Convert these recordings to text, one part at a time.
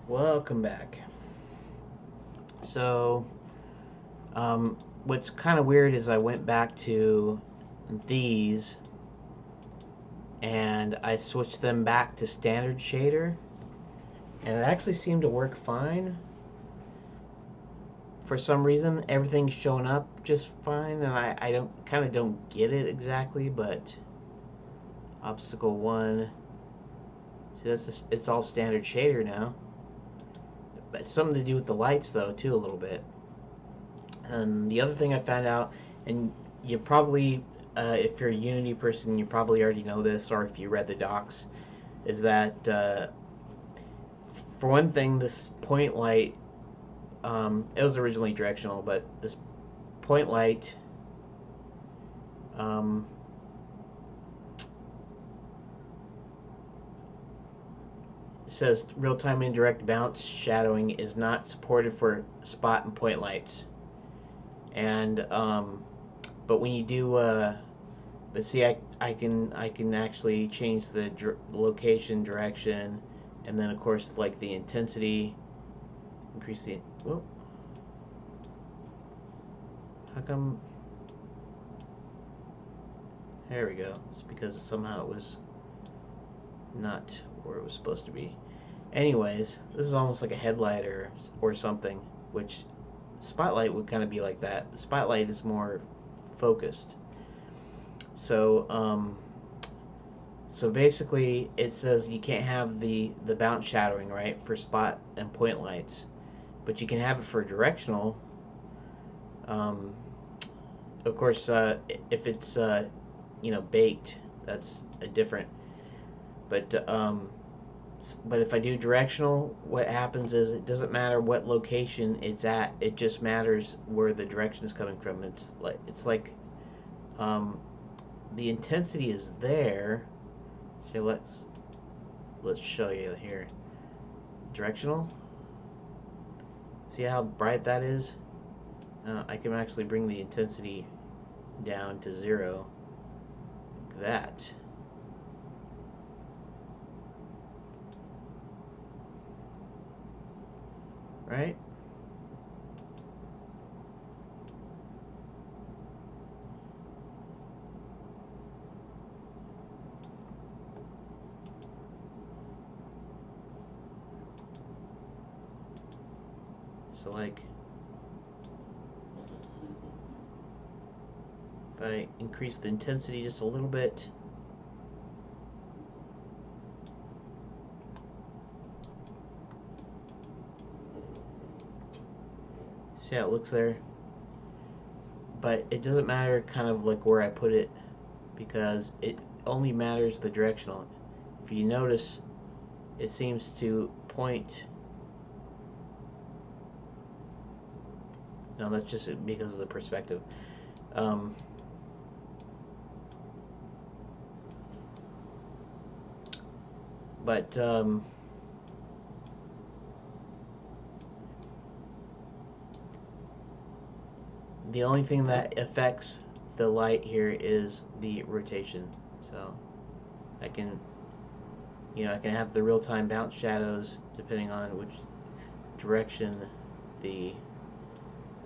Welcome back. So, what's kind of weird is I went back to these and I switched them back to standard shader, and it actually seemed to work fine. For some reason, everything's showing up just fine, and I don't get it exactly, but obstacle one. See, it's all standard shader now. But it's something to do with the lights though too a little bit. And the other thing I found out, and you probably, if you're a Unity person, you probably already know this, or if you read the docs, is that for one thing, this point light, it was originally directional, but this point light, um, says real-time indirect bounce shadowing is not supported for spot and point lights. And but when you do but see, I can actually change the location, direction, and then of course like the intensity. Increase the. Whoa. How come? There we go. It's because somehow it was not where it was supposed to be. Anyways, this is almost like a headlight or something, which spotlight would kind of be like that. The spotlight is more focused. So so basically, it says you can't have the bounce shadowing, right, for spot and point lights, but you can have it for directional. Um, of course, if it's baked, that's a different. But if I do directional, what happens is it doesn't matter what location it's at. It just matters where the direction is coming from. It's like um, the intensity is there. So let's show you here. Directional. See how bright that is? I can actually bring the intensity down to 0. Like that. Right? So like if I increase the intensity just a little bit, see how it looks there? But it doesn't matter kind of like where I put it, because it only matters the directional. If you notice, it seems to point. No, that's just because of the perspective. Um, but the only thing that affects the light here is the rotation. So I can I can have the real-time bounce shadows depending on which direction the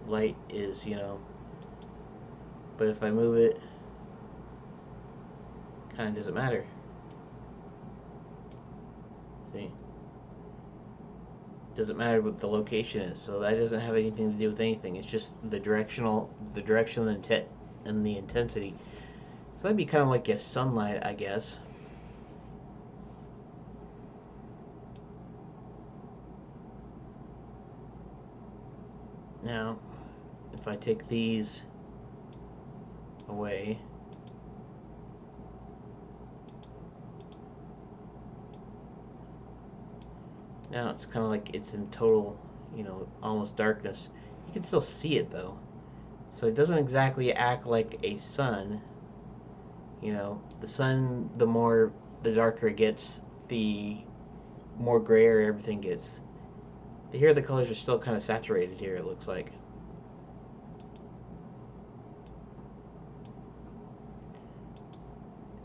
light is, but if I move it, kind of doesn't matter. See? Doesn't matter what the location is, so that doesn't have anything to do with anything. It's just the direction and the intensity. So that'd be kind of like a sunlight, I guess. Now, if I take these away, now it's kind of like it's in total, almost darkness. You can still see it though. So it doesn't exactly act like a sun. The sun, the darker it gets, the more grayer everything gets. Here the colors are still kind of saturated here, it looks like.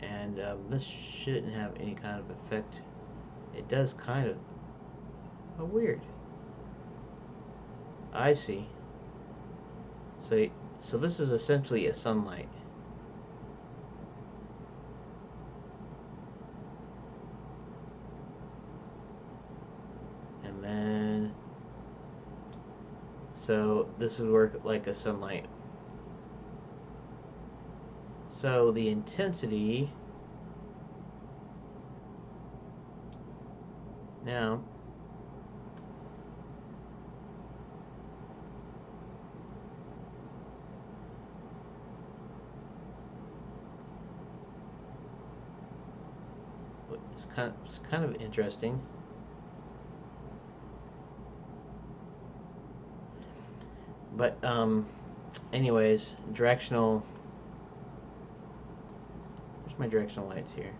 And this shouldn't have any kind of effect. It does kind of. Oh, weird. I see. So this is essentially a sunlight. And then, so this would work like a sunlight. So the intensity now it's kind of interesting. But anyways, directional. Where's my directional lights here?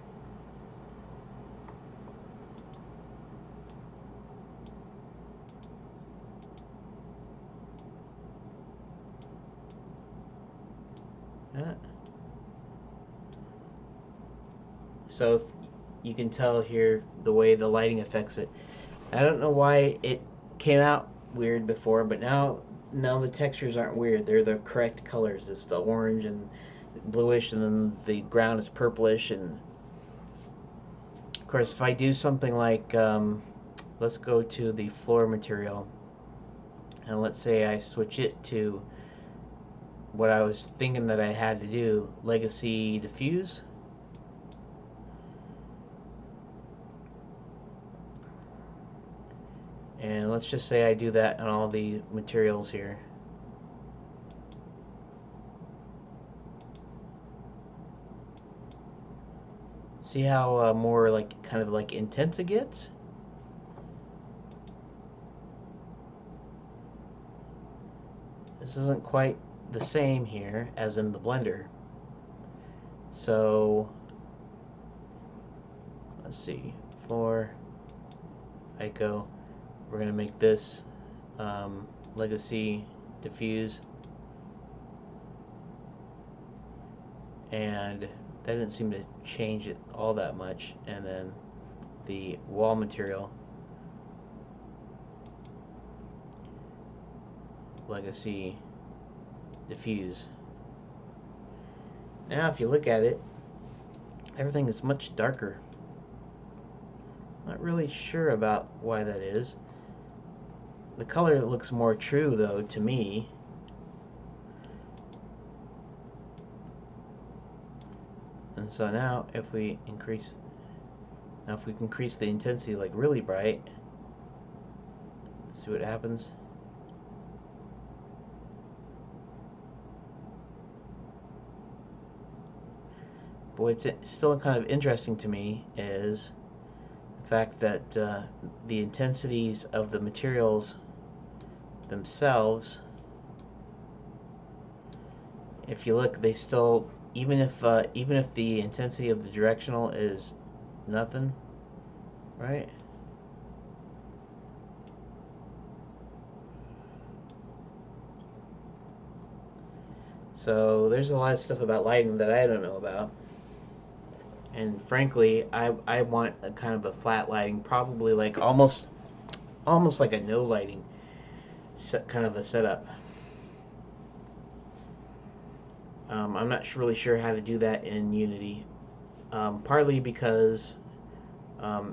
So you can tell here the way the lighting affects it. I don't know why it came out weird before, but now the textures aren't weird. They're the correct colors. It's the orange and bluish, and then the ground is purplish. And of course, if I do something like, let's go to the floor material, and let's say I switch it to what I was thinking that I had to do, legacy diffuse. And let's just say I do that on all the materials here. See how more like kind of like intense it gets? This isn't quite the same here as in the Blender. So let's see, floor, Ico. We're gonna make this legacy diffuse, and that didn't seem to change it all that much. And then the wall material, legacy diffuse. Now if you look at it, everything is much darker. Not really sure about why that is. The color looks more true though to me. And so now if we increase the intensity like really bright, see what happens. But what's still kind of interesting to me is the fact that the intensities of the materials themselves, if you look, they still, even if the intensity of the directional is nothing, right? So there's a lot of stuff about lighting that I don't know about. And frankly, I want a kind of a flat lighting, probably like almost like a no lighting kind of a setup. I'm not really sure how to do that in Unity. Partly because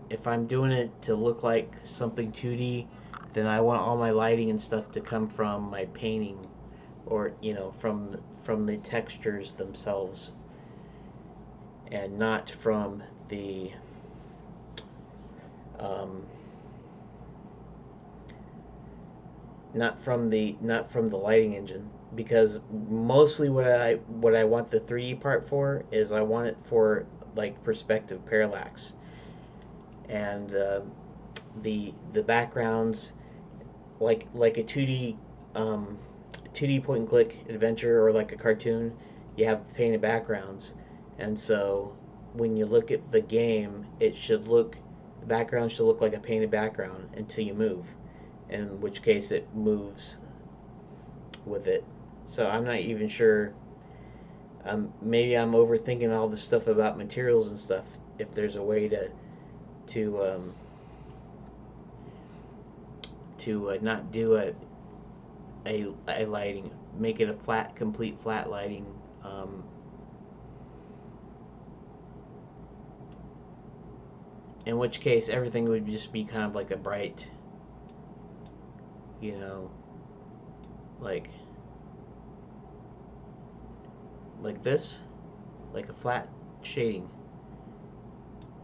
if I'm doing it to look like something 2D, then I want all my lighting and stuff to come from my painting, or from the textures themselves, and not from the not from the lighting engine, because mostly what I want the 3D part for is I want it for like perspective parallax, and the backgrounds, like a 2D 2D point and click adventure or like a cartoon, you have painted backgrounds, and so when you look at the game, the background should look like a painted background until you move, in which case it moves with it. So I'm not even sure. Maybe I'm overthinking all this stuff about materials and stuff. If there's a way to to not do a lighting, make it a flat, complete flat lighting. In which case everything would just be kind of like a bright, you know, like this, like a flat shading,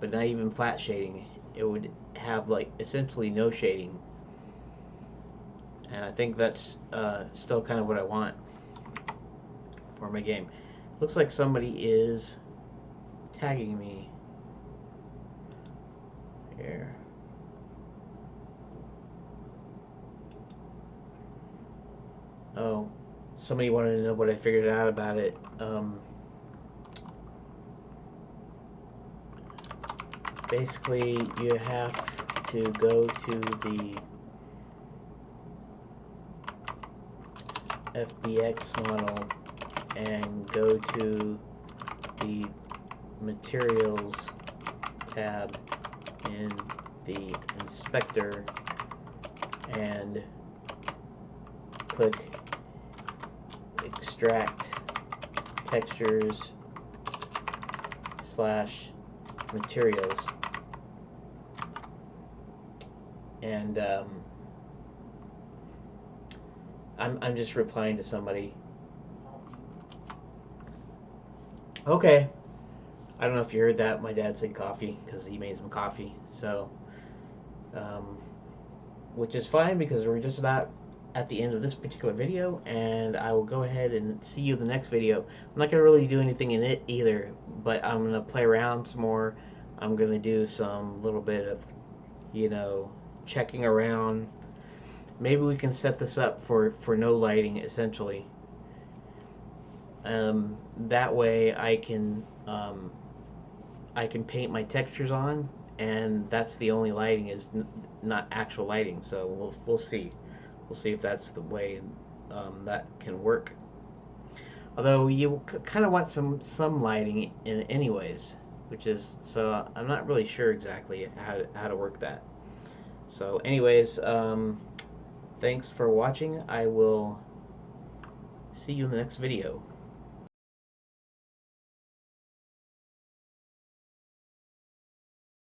but not even flat shading. It would have like essentially no shading, and I think that's still kind of what I want for my game. Looks like somebody is tagging me here. Oh, somebody wanted to know what I figured out about it. Basically, you have to go to the FBX model and go to the Materials tab in the inspector and click Extract Textures / Materials, and I'm just replying to somebody. Okay. I don't know if you heard that. My dad said coffee because he made some coffee. So, which is fine because we're just about at the end of this particular video, and I will go ahead and see you in the next video. I'm not going to really do anything in it either, but I'm going to play around some more. I'm going to do some little bit of, you know, checking around. Maybe we can set this up for no lighting, essentially. That way I can paint my textures on, and that's the only lighting, is not actual lighting. So we'll see. We'll see if that's the way that can work. Although you kind of want some lighting in anyways, which is, so I'm not really sure exactly how to work that. So anyways, thanks for watching. I will see you in the next video.